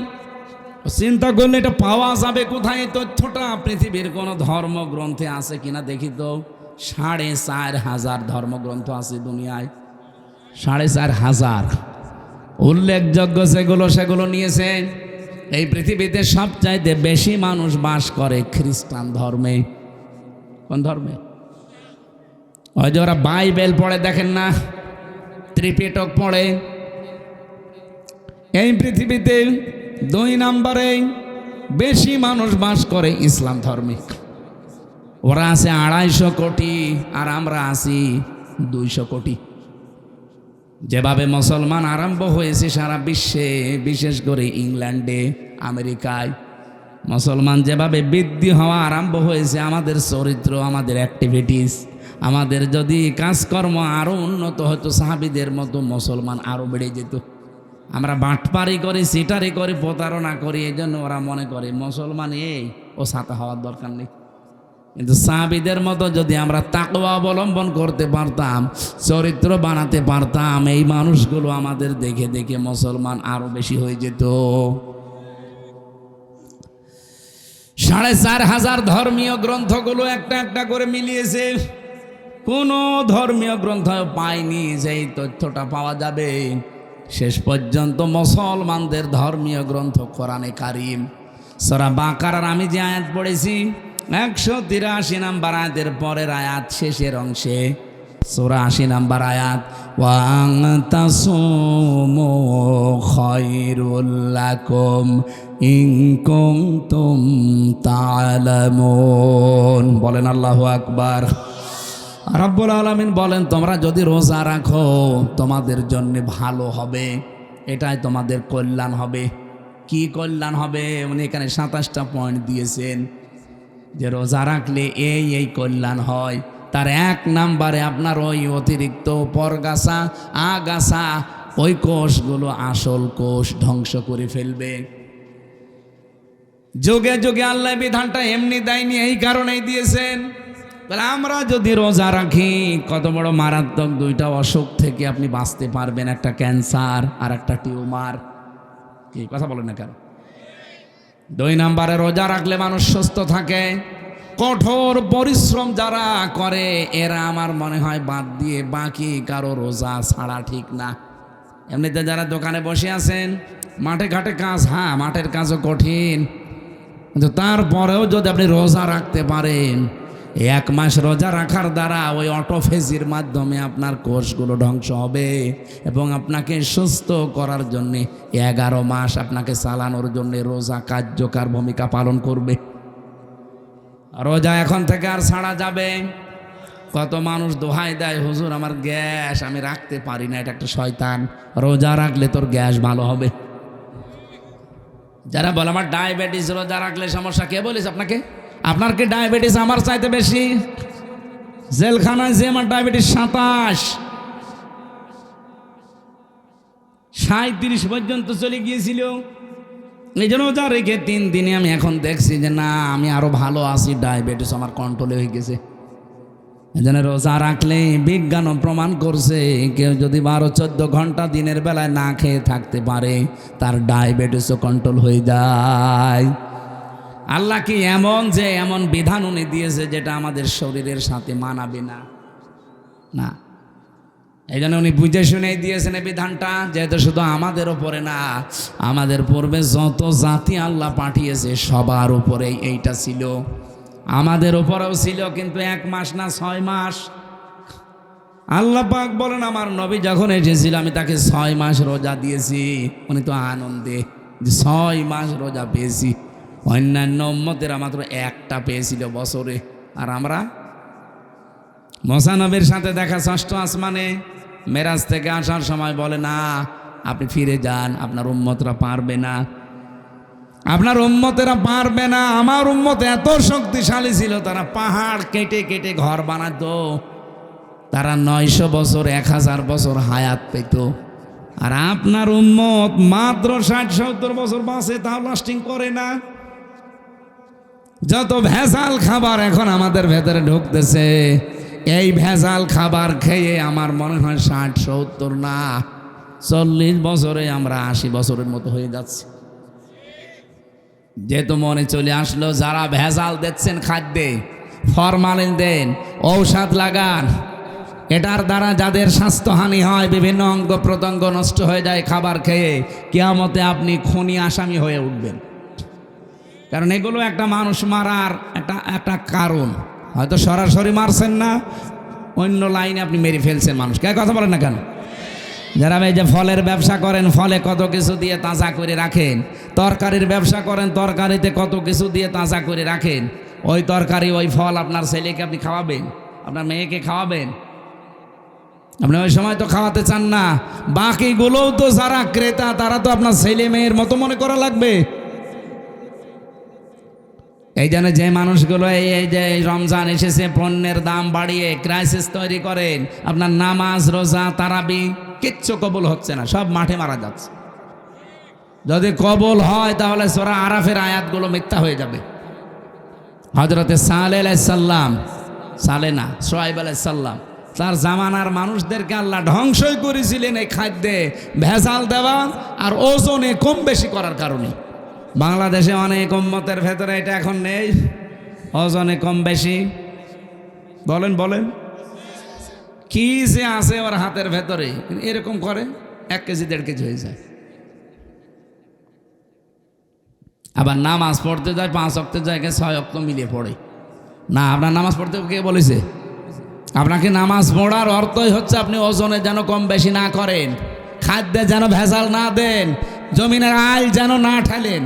চিন্তা করলে এটা পাওয়া যাবে কোথায়? এই তথ্যটা পৃথিবীর কোন ধর্মগ্রন্থে আছে কিনা দেখি তো। 4,500 ধর্মগ্রন্থ আছে দুনিয়ায়, 4,500 উল্লেখযোগ্য সেগুলো নিয়েছে। এই পৃথিবীতে সবচাইতে বেশি মানুষ বাস করে খ্রিস্টান ধর্মে। কোন ধর্মে? ওই যে ওরা বাইবেল পড়ে, দেখেন না, ত্রিপিটক পড়ে। এই পৃথিবীতে 2 নম্বরে বেশি মানুষ বাস করে ইসলাম ধর্মে। ওরা আছে 250 কোটি আর আমরা আছি 200 কোটি। যেভাবে মুসলমান আরম্ভ হয়েছে সারা বিশ্বে, বিশেষ করে ইংল্যান্ডে, আমেরিকায়, মুসলমান যেভাবে বৃদ্ধি হওয়া আরম্ভ হয়েছে, আমাদের চরিত্র, আমাদের অ্যাক্টিভিটিস, আমাদের যদি কাজকর্ম আরও উন্নত হতো, সাহাবীদের মতো মুসলমান আরও বেড়ে যেত। আমরা বাটপারি করি, সিটারি করি, প্রতারণা করি, এই জন্য ওরা মনে করে মুসলমান এই ও ছাতা হওয়ার দরকার নেই। কিন্তু সাহাবীদের মতো যদি আমরা তাকওয়া অবলম্বন করতে পারতাম, চরিত্র বানাতে পারতাম, এই মানুষগুলো আমাদের দেখে দেখে মুসলমান আরো বেশি হয়ে যেত। 4,500 ধর্মীয় গ্রন্থগুলো একটা একটা করে মিলিয়েছে। কোন ধর্মীয় গ্রন্থ পাইনি যে এই তথ্যটা পাওয়া যাবে। শেষ পর্যন্ত মুসলমানদের ধর্মীয় গ্রন্থ কোরআনে কারিম, সূরা বাকারার আমি যে আয়াত পড়েছি 183 নম্বর আয়াতের পরের আয়াত শেষের অংশে, সূরা 80 নম্বর আয়াত, ওয়া আনতাসুমু খায়রুল লাকুম ইন কুনতুম তা'লামুন। বলেন আল্লাহু আকবার। রব্বুল আলামিন বলেন, তোমরা যদি রোজা রাখো তোমাদের জন্য ভালো হবে, এটাই তোমাদের কল্যাণ হবে। কি কল্যাণ হবে? উনি এখানে 27টা পয়েন্ট দিয়েছেন যে রোজা রাখলে এই কল্যাণ হয়। তার 1 নম্বরে আপনার ওই অতিরিক্ত পরগাছা, আগাছা, ওই কোষগুলো আসল কোষ ধ্বংস করে ফেলবে। যুগে যুগে আল্লাহ বিধানটা এমনি দেয়নি, এই কারণেই দিয়েছেন। তাহলে আমরা যদি রোজা রাখি, কত বড় মারাত্মক 2টা অসুখ থেকে আপনি বাঁচতে পারবেন, একটা ক্যান্সার আর একটা টিউমার। কি কথা বলেন না কেন? 2 নম্বরে রোজা রাখলে মানুষ সুস্থ থাকে। কঠোর পরিশ্রম যারা করে এরা আমার মনে হয় বাদ দিয়ে বাকি কারো রোজা ছাড়া ঠিক না। এমনিতে যারা দোকানে বসে আছেন, মাঠে ঘাটে কাজ, হ্যাঁ মাঠের কাজও কঠিন, কিন্তু তারপরেও যদি আপনি রোজা রাখতে পারেন, 1 মাস রোজা রাখার দ্বারা ওই অটোফেজির মাধ্যমে আপনার কোষগুলো ধ্বংস হবে এবং আপনাকে সুস্থ করার জন্যে 11 মাস আপনাকে চালানোর জন্যে রোজা কার্যকর ভূমিকা পালন করবে। রোজা এখন থেকে আর ছাড়া যাবে। কত মানুষ দোহাই দেয়, হুজুর আমার গ্যাস, আমি রাখতে পারি না, এটা একটা শয়তান। রোজা রাখলে তোর গ্যাস ভালো হবে। যারা বলে আমার ডায়াবেটিস, রোজা রাখলে সমস্যা, কে বলিস আপনাকে? আপনার কি ডায়াবেটিস আমার চাইতে বেশি? জেলখানায় যে আমার ডায়াবেটিস 37 পর্যন্ত চলে গিয়েছিল। এই জন্য রোজা রেখে 3 দিনে আমি এখন দেখছি যে না, আমি আরো ভালো আছি, ডায়াবেটিস আমার কন্ট্রোলে হয়ে গেছে। এজন্য রোজা রাখলে বিজ্ঞানও প্রমাণ করছে কেউ যদি 12-14 ঘন্টা দিনের বেলায় না খেয়ে থাকতে পারে তার ডায়াবেটিসও কন্ট্রোল হয়ে যায়। আল্লাহ কি এমন যে এমন বিধান উনি দিয়েছে যেটা আমাদের শরীরের সাথে মানাবে না? না, এই জন্য উনি বুঝে শুনে দিয়েছেন এই বিধানটা, যেহেতু শুধু আমাদের ওপরে না, আমাদের পূর্বে যত জাতি আল্লাহ পাঠিয়েছে সবার উপরেই এইটা ছিল। আমাদের উপরেও ছিল, কিন্তু 1 মাস না 6 মাস। আল্লাহ পাক বলেন আমার নবী যখন এসেছিল আমি তাকে 6 মাস রোজা দিয়েছি। উনি তো আনন্দে যে 6 মাস রোজা পেয়েছি। অন্যান্য উম্মতেরা মাত্র 1টা পেয়েছিল বছরে, আর আমরা মুসা নবীর সাথে দেখা 6ষ্ঠ আসমানে মেরাজ থেকে আসার সময় বলে না আপনি ফিরে যান, আপনার উম্মতরা পারবে না, আপনার উম্মতেরা পারবে না। আমার উম্মত এত শক্তিশালী ছিল তারা পাহাড় কেটে কেটে ঘর বানাতো, তারা 900 বছর 1000 বছর হায়াত পেত। আর আপনার উম্মত মাত্র 60-70 বছর বাঁচে, তাও লাস্টিং করে না। যত ভেজাল খাবার এখন আমাদের ভেতরে ঢুকতেছে, এই ভেজাল খাবার খেয়ে আমার মনে হয় 60-70 না 40 বছরে আমরা 80 বছরের মতো হয়ে যাচ্ছি। যেহেতু মনে চলে আসলো যারা ভেজাল দিচ্ছেন খাদ্যে, ফরমালিন দেন, ঔষধ লাগান, এটার দ্বারা যাদের স্বাস্থ্যহানি হয়, বিভিন্ন অঙ্গ প্রত্যঙ্গ নষ্ট হয়ে যায় খাবার খেয়ে, কিয়ামতে আপনি খুনি আসামি হয়ে উঠবেন। কারণ এগুলো একটা মানুষ মারার একটা কারণ। হয়তো সরাসরি মারছেন না, অন্য লাইনে আপনি মেরে ফেলছেন মানুষকে। কথা বলেন না কেন? যারা এই যে ফলের ব্যবসা করেন, ফলে কত কিছু দিয়ে তাজা করে রাখেন, তরকারির ব্যবসা করেন, তরকারিতে কত কিছু দিয়ে তাজা করে রাখেন, ওই তরকারি ওই ফল আপনার ছেলেকে আপনি খাওয়াবেন, আপনার মেয়েকে খাওয়াবেন? আপনি ওই সময় তো খাওয়াতে চান না। বাকিগুলোও তো যারা ক্রেতা তারা তো আপনার ছেলে মেয়ের মতো মনে করা লাগবে। এই জন্য যে মানুষগুলো এই যে রমজান এসেছে পণ্যের দাম বাড়িয়ে ক্রাইসিস তৈরি করেন, আপনার নামাজ রোজা তারাবি কিচ্ছু কবুল হচ্ছে না, সব মাঠে মারা যাচ্ছে। যদি কবুল হয় তাহলে সূরা আরাফের আয়াতগুলো মিথ্যা হয়ে যাবে। হযরতে সালেহ আলাইহিস সালাম, সালেহ না শুআয়ব আলাইহিস সালাম, তার জামানার মানুষদেরকে আল্লাহ ধ্বংসই করেছিলেন এই খাদ্যে ভেজাল দেওয়া আর ওজনে কম বেশি করার কারণে। বাংলাদেশে অনেক উম্মতের ভেতরে এটা এখন নেই, ওজনে কম বেশি। বলেন বলেন কি যে আছে ওর হাতের ভেতরে, এরকম করে 1 কেজি 1.5 কেজি হয়ে যায়। আবার নামাজ পড়তে যায় 5 ওয়াক্তের জায়গায় 6 ওয়াক্ত মিলিয়ে পড়ে। না, আপনার নামাজ পড়তে কে বলেছে? আপনাকে নামাজ পড়ার অর্থই হচ্ছে আপনি ওজনে যেন কম বেশি না করেন, খাদ্যে যেন ভেজাল না দেন, জমিনের আইল যেন না ঠেলেন।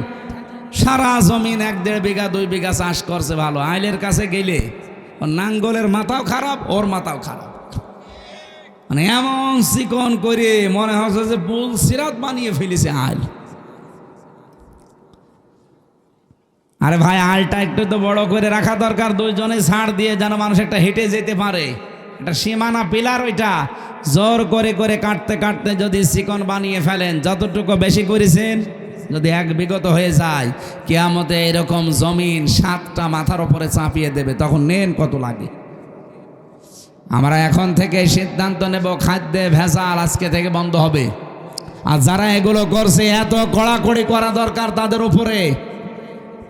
সারা জমিন 1-1.5 বিঘা 2 বিঘা চাষ করছে, ভালো আইলের কাছে গেলে ওর নাঙ্গলের মাথাও খারাপ, ওর মাথাও খারাপ, মানে এমন চিকন করে মনে হচ্ছে যে পুল সিরাত বানিয়ে ফেলেছে আইল। আরে ভাই, আইলটা একটু তো বড় করে রাখা দরকার, 2 জনে ছাড় দিয়ে যেন মানুষ একটা হেঁটে যেতে পারে, একটা সীমানা পিলার। ওইটা জোর করে করে কাটতে কাটতে যদি চিকন বানিয়ে ফেলেন, যতটুকু বেশি করেছেন যদি 1 বিগত হয়ে যায়, কিয়ামতে এরকম জমিন 7টা মাথার উপরে চাপিয়ে দেবে, তখন নেন কত লাগে। আমরা এখন থেকে সিদ্ধান্ত নেব খাদ্যে ভেজাল আজকে থেকে বন্ধ হবে। আর যারা এগুলো করছে এত কড়াকড়ি করা দরকার তাদের উপরে,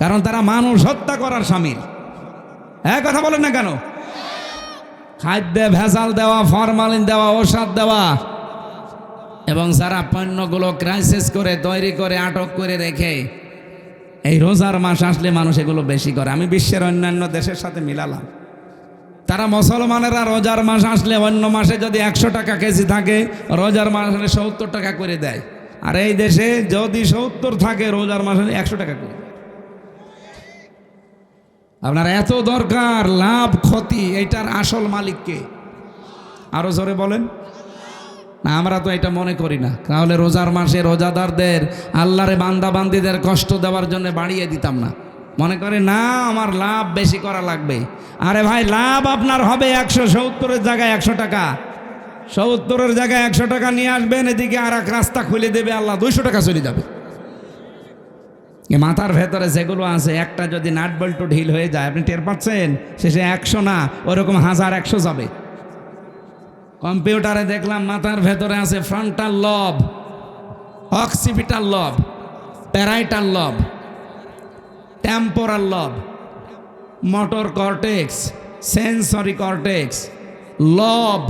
কারণ তারা মানুষ হত্যা করার শামিল। কথা বলেন না কেন? খাদ্যে ভেজাল দেওয়া, ফরমালিন দেওয়া, ঔষধ দেওয়া, এবং যারা পণ্যগুলো ক্রাইসিস করে তৈরি করে আটক করে রেখে এই রোজার মাস আসলে মানুষ এগুলো বেশি করে। আমি বিশ্বের অন্যান্য দেশের সাথে মিলালাম, তারা মুসলমানেরা রোজার মাস আসলে অন্য মাসে যদি 100 টাকা কেজি থাকে, রোজার মাস হলে 70 টাকা করে দেয়। আর এই দেশে যদি 70 থাকে, রোজার মাস হলে 100 টাকা করে। আপনার এত দরকার, লাভ ক্ষতি এইটার আসল মালিককে? আরো জোরে বলেন না। আমরা তো এটা মনে করি না, তাহলে রোজার মাসে রোজাদারদের, আল্লাহরে বান্দাবান্দিদের কষ্ট দেওয়ার জন্য বাড়িয়ে দিতাম না। মনে করে না আমার লাভ বেশি করা লাগবে। আরে ভাই, লাভ আপনার হবে 170-এর জায়গায় 100 টাকা, 70-এর জায়গায় 100 টাকা নিয়ে আসবেন, এদিকে আর এক রাস্তা খুলে দেবে আল্লাহ, 200 টাকা চলে যাবে। এ মাথার ভেতরে যেগুলো আছে একটা যদি নাট বল্টু ঢিল হয়ে যায় আপনি টের পাচ্ছেন, শেষে 100 না ওরকম 1000-100 যাবে। কম্পিউটারে দেখলাম মাথার ভেতরে আছে ফ্রন্টাল লব, অক্সিপিটাল লব, প্যারাইটাল লব, টেম্পোরাল লব, মোটর কর্টেক্স, সেন্সরি কর্টেক্স, লব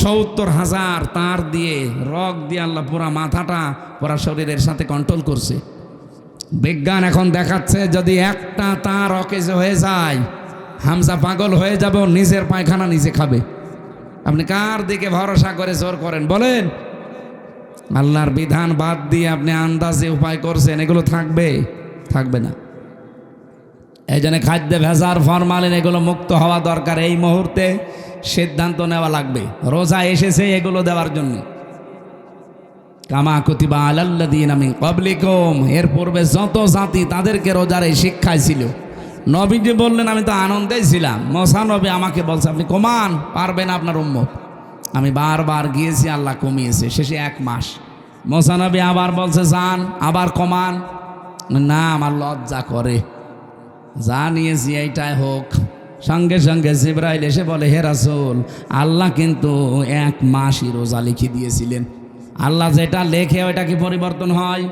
70,000 তার দিয়ে রগ দিয়ে আল্লাহ পুরা মাথাটা পুরা শরীরের সাথে কন্ট্রোল করছে। বিজ্ঞান এখন দেখাচ্ছে যদি একটা তার অকেজ হয়ে যায় হামজা পাগল হয়ে যাবে, ও নিজের পায়খানা নিজে খাবে। আপনি কার দিকে ভরসা করে জোর করেন বলেন? আল্লাহর বিধান বাদ দিয়ে আপনি আন্দাজে উপায় করছেন, এগুলো থাকবে না। এই জন্য খাদ্যে ভেজাল, ফরমালিন এগুলো মুক্ত হওয়া দরকার। এই মুহূর্তে সিদ্ধান্ত নেওয়া লাগবে। রোজা এসেছে এগুলো দেওয়ার জন্য। কামা কুতিবা আলাল্লাযীনা মিন ক্বাবলিকুম, এর পূর্বে যত জাতি তাদেরকে রোজার এই শিক্ষায় ছিল। নবীজি বললেন আমি তো আনন্দেই ছিলাম। মুসা নবী আমাকে বলছে আপনি কমান, পারবেন আপনার উম্মত। আমি বারবার গিয়েছি, আল্লাহ কমিয়েছে, শেষে 1 মাস। মুসা নবী আবার বলছে যান, আবার কমান। না, আমার লজ্জা করে, যা নিয়েছি এইটাই হোক। সঙ্গে সঙ্গে জিবরাইল এসে বলে হে রাসূল, আল্লাহ কিন্তু 1 মাসই রোজা লিখে দিয়েছিলেন। আল্লাহ যেটা লেখে ওইটা কি পরিবর্তন হয়?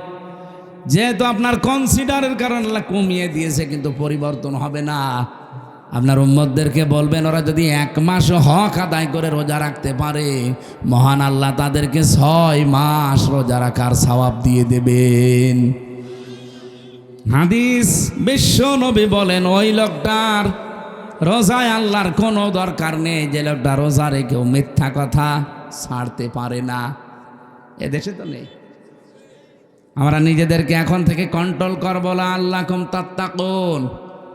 যেহেতু আপনার কনসিডারের কারণে আল্লাহ কমিয়ে দিয়েছে, কিন্তু পরিবর্তন হবে না। আপনার উম্মতদেরকে বলবেন ওরা যদি 1 মাস হক আদায় করে রোজা রাখতে পারে, মহান আল্লাহ তাদেরকে 6 মাস রোজা রাখার সওয়াব দিয়ে দেবেন। হাদিস, বিশ্ব নবী বলেন ওই লোকটার রোজায় আল্লাহর কোনো দরকার নেই যে লোকটা রোজা রেখেও মিথ্যা কথা ছাড়তে পারে না। এদেশে তো নেই। আমরা নিজেদেরকে এখন থেকে কন্ট্রোল করবো, আল্লাকুম তাত্তাকুন,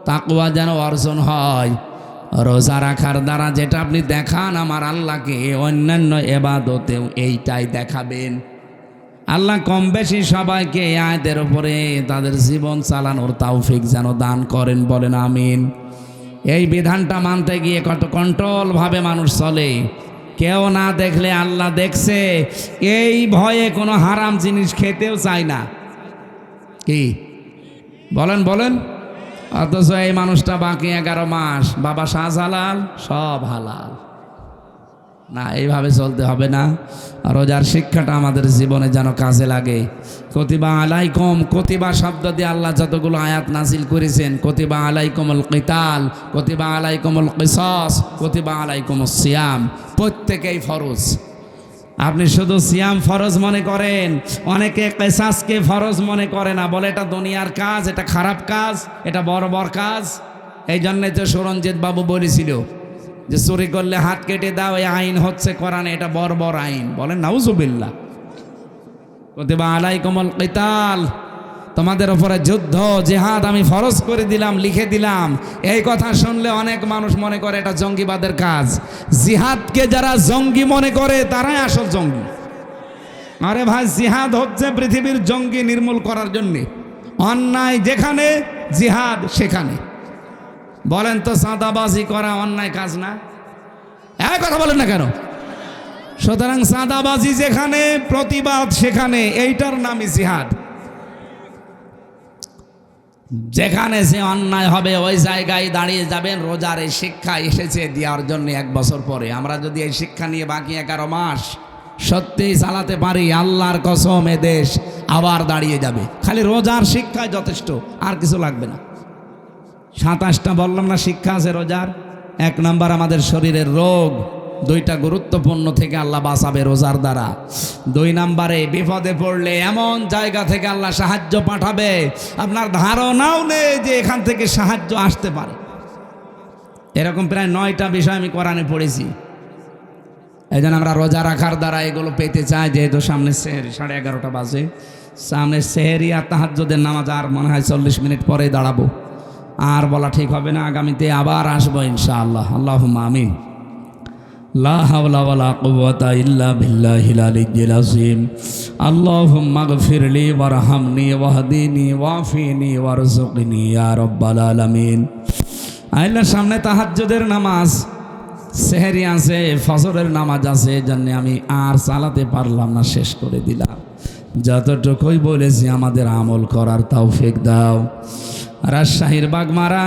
তাকওয়া যেন অর্জন হয়। রোজা রাখার দ্বারা যেটা আপনি দেখান আমার আল্লাহকে, অন্যান্য ইবাদতেও এইটাই দেখাবেন। আল্লাহ কম বেশি সবাইকে এই আয়াতের উপরে তাদের জীবন চালানোর তৌফিক যেন দান করেন, বলেন আমিন। এই বিধানটা মানতে গিয়ে কত কন্ট্রোলভাবে মানুষ চলে। কেউ না দেখলে আল্লাহ দেখছে, এই ভয়ে কোনো হারাম জিনিস খেতেও চায় না। কি বলেন বলেন? অথচ এই মানুষটা বাকি 11 মাস বাবা শাহজালাল সব হালাল। না, এইভাবে চলতে হবে না। রোজার শিক্ষাটা আমাদের জীবনে যেন কাজে লাগে। কুতিবা আলাইকুম, কুতিবা শব্দ দিয়ে আল্লাহ যতগুলো আয়াত নাজিল করেছেন, কুতিবা আলাইকুমুল কিতাল, কুতিবা আলাইকুমুল কিসাস, কুতিবা আলাইকুমুস সিয়াম, প্রত্যেকেই ফরজ। আপনি শুধু সিয়াম ফরজ মনে করেন, অনেকে কিসাসকে ফরজ মনে করে না, বলে এটা দুনিয়ার কাজ, এটা খারাপ কাজ, এটা বড় কাজ। এই জন্যই তো সুরঞ্জিত বাবু বলেছিল যে চুরি করলে হাত কেটে দাও, এই আইন হচ্ছে কোরআনে, এটা বর্বর আইন। বলেন নাউজুবিল্লাহ। কুতিবা আলাইকুমুল কিতাল, তোমাদের উপরে যুদ্ধ জিহাদ আমি ফরজ করে দিলাম, লিখে দিলাম। এই কথা শুনলে অনেক মানুষ মনে করে এটা জঙ্গিবাদের কাজ। জিহাদকে যারা জঙ্গি মনে করে তারাই আসল জঙ্গি। আরে ভাই, জিহাদ হচ্ছে পৃথিবীর জঙ্গি নির্মূল করার জন্যে। অন্যায় যেখানে, জিহাদ সেখানে। বলেন তো চাঁদাবাজি করা অন্যায় কাজ না? এক কথা বলেন না কেন? সুতরাং চাঁদাবাজি যেখানে, প্রতিবাদ সেখানে, এইটার নামই জিহাদ। যেখানে যে অন্যায় হবে ওই জায়গায় দাঁড়িয়ে যাবেন। রোজার এই শিক্ষা এসেছে দেওয়ার জন্য 1 বছর পরে। আমরা যদি এই শিক্ষা নিয়ে বাকি 11 মাস সত্যিই চালাতে পারি, আল্লাহর কসম এ দেশ আবার দাঁড়িয়ে যাবে। খালি রোজার শিক্ষায় যথেষ্ট, আর কিছু লাগবে না। 27টা বললাম না শিক্ষা আছে রোজার। 1 নাম্বার আমাদের শরীরের রোগ 2টা গুরুত্বপূর্ণ থেকে আল্লাহ বাঁচাবে রোজার দ্বারা। 2 নাম্বারে বিপদে পড়লে এমন জায়গা থেকে আল্লাহ সাহায্য পাঠাবে আপনার ধারণাও নেই যে এখান থেকে সাহায্য আসতে পারে। এরকম প্রায় 9টা বিষয় আমি কোরআনে পড়েছি। এই জন্য আমরা রোজা রাখার দ্বারা এগুলো পেতে চাই। যেহেতু সামনে সেহরি, 11:30 বাজে, সামনে সেহরি আর তাহাজ্জুদের নামাজ আর মনে হয় 40 মিনিট পরে দাঁড়াবো। আর বলা ঠিক হবে না, আগামীতে আবার আসবো ইনশাআল্লাহ। আল্লাহুম্মা আমিন। লা হাওলা ওয়ালা কুওয়াতা ইল্লা বিল্লাহিল আলিয়্যিল আযীম। আল্লাহুম্মা গফিরলি ওয়ারহামনি ওয়াহদিনি ওয়াফিনি ওয়ারযুকনি ইয়া রাব্বাল আলামিন। আল্লাহ, সামনে তাহাজ্জুদের নামাজ, সেহরি আছে, ফজরের নামাজ আছে, এজন্য আমি আর চালাতে পারলাম না, শেষ করে দিলাম। যতটুকুই বলেছি আমাদের আমল করার তৌফিক দাও। রাজশাহীর বাগমারা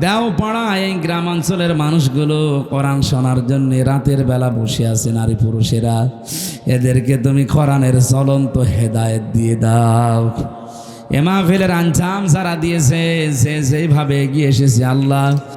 দাও পাড়া এই গ্রামাঞ্চলের মানুষগুলো কোরআন শোনার জন্য রাতের বেলা বসে আছে নারী পুরুষেরা, এদেরকে তুমি কোরআনের চলন্ত হেদায়েত দিয়ে দাও। এ মাহফিলের আঞ্জাম যারা দিয়েছে, যে যেভাবে এগিয়ে এসেছে আল্লাহ